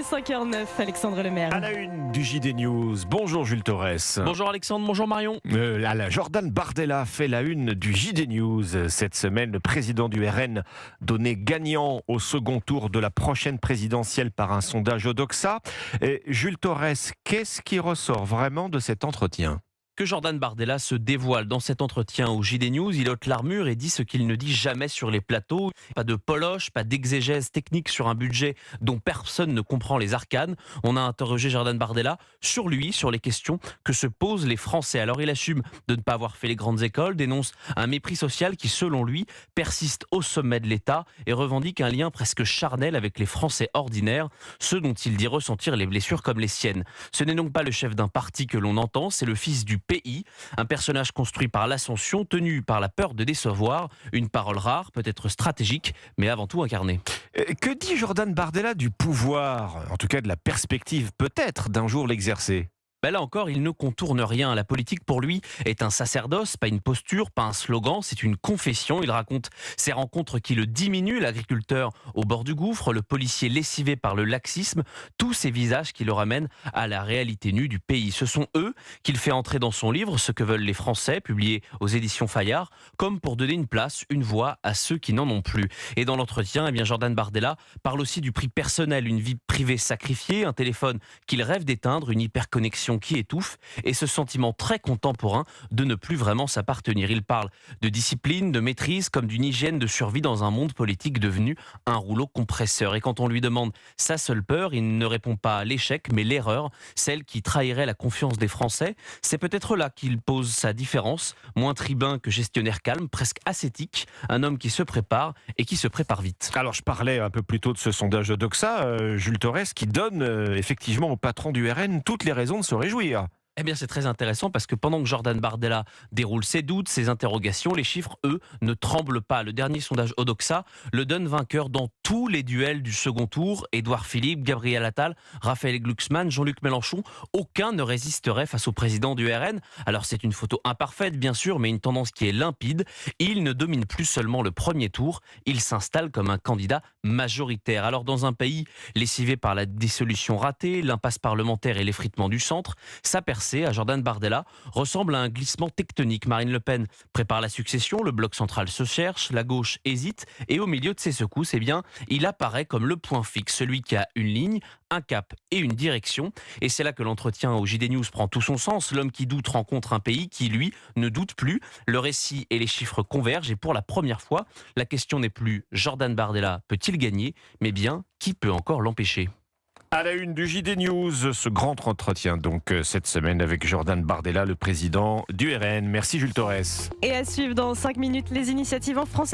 est 5h09, Alexandre Lemaire. À la une du JD News. Bonjour Jules Torres. Bonjour Alexandre, bonjour Marion. Jordan Bardella fait la une du JD News. Cette semaine, le président du RN donné gagnant au second tour de la prochaine présidentielle par un sondage Odoxa. Et Jules Torres, qu'est-ce qui ressort vraiment de cet entretien ? Que Jordan Bardella se dévoile dans cet entretien au JD News, il ôte l'armure et dit ce qu'il ne dit jamais sur les plateaux. Pas de poloche, pas d'exégèse technique sur un budget dont personne ne comprend les arcanes. On a interrogé Jordan Bardella sur lui, sur les questions que se posent les Français. Alors il assume de ne pas avoir fait les grandes écoles, dénonce un mépris social qui, selon lui, persiste au sommet de l'État et revendique un lien presque charnel avec les Français ordinaires, ceux dont il dit ressentir les blessures comme les siennes. Ce n'est donc pas le chef d'un parti que l'on entend, c'est le fils du pays, un personnage construit par l'ascension, tenu par la peur de décevoir, une parole rare, peut-être stratégique, mais avant tout incarnée. Que dit Jordan Bardella du pouvoir, en tout cas de la perspective peut-être d'un jour l'exercer ? Là encore, il ne contourne rien. La politique, pour lui, est un sacerdoce, pas une posture, pas un slogan, c'est une confession. Il raconte ses rencontres qui le diminuent, l'agriculteur au bord du gouffre, le policier lessivé par le laxisme, tous ces visages qui le ramènent à la réalité nue du pays. Ce sont eux qu'il fait entrer dans son livre, Ce que veulent les Français, publié aux éditions Fayard, comme pour donner une place, une voix à ceux qui n'en ont plus. Et dans l'entretien, Jordan Bardella parle aussi du prix personnel, une vie privée sacrifiée, un téléphone qu'il rêve d'éteindre, une hyperconnexion qui étouffe et ce sentiment très contemporain de ne plus vraiment s'appartenir. Il parle de discipline, de maîtrise, comme d'une hygiène de survie dans un monde politique devenu un rouleau compresseur. Et quand on lui demande sa seule peur, il ne répond pas à l'échec, mais l'erreur, celle qui trahirait la confiance des Français. C'est peut-être là qu'il pose sa différence, moins tribun que gestionnaire calme, presque ascétique, un homme qui se prépare et qui se prépare vite. Alors je parlais un peu plus tôt de ce sondage Odoxa, Jules Torres, qui donne effectivement au patron du RN toutes les raisons de se réjouir. C'est très intéressant parce que pendant que Jordan Bardella déroule ses doutes, ses interrogations, les chiffres, eux, ne tremblent pas. Le dernier sondage Odoxa le donne vainqueur dans tous les duels du second tour. Édouard Philippe, Gabriel Attal, Raphaël Glucksmann, Jean-Luc Mélenchon, aucun ne résisterait face au président du RN. Alors c'est une photo imparfaite, bien sûr, mais une tendance qui est limpide. Il ne domine plus seulement le premier tour, il s'installe comme un candidat majoritaire. Alors dans un pays lessivé par la dissolution ratée, l'impasse parlementaire et l'effritement du centre, sa percée à Jordan Bardella ressemble à un glissement tectonique. Marine Le Pen prépare la succession, le bloc central se cherche, la gauche hésite et au milieu de ces secousses, il apparaît comme le point fixe, celui qui a une ligne, un cap et une direction. Et c'est là que l'entretien au JD News prend tout son sens. L'homme qui doute rencontre un pays qui, lui, ne doute plus. Le récit et les chiffres convergent et pour la première fois, la question n'est plus Jordan Bardella peut-il gagner, mais bien qui peut encore l'empêcher. À la une du JD News, ce grand entretien donc cette semaine avec Jordan Bardella, le président du RN. Merci Jules Torres. Et à suivre dans 5 minutes les initiatives en France.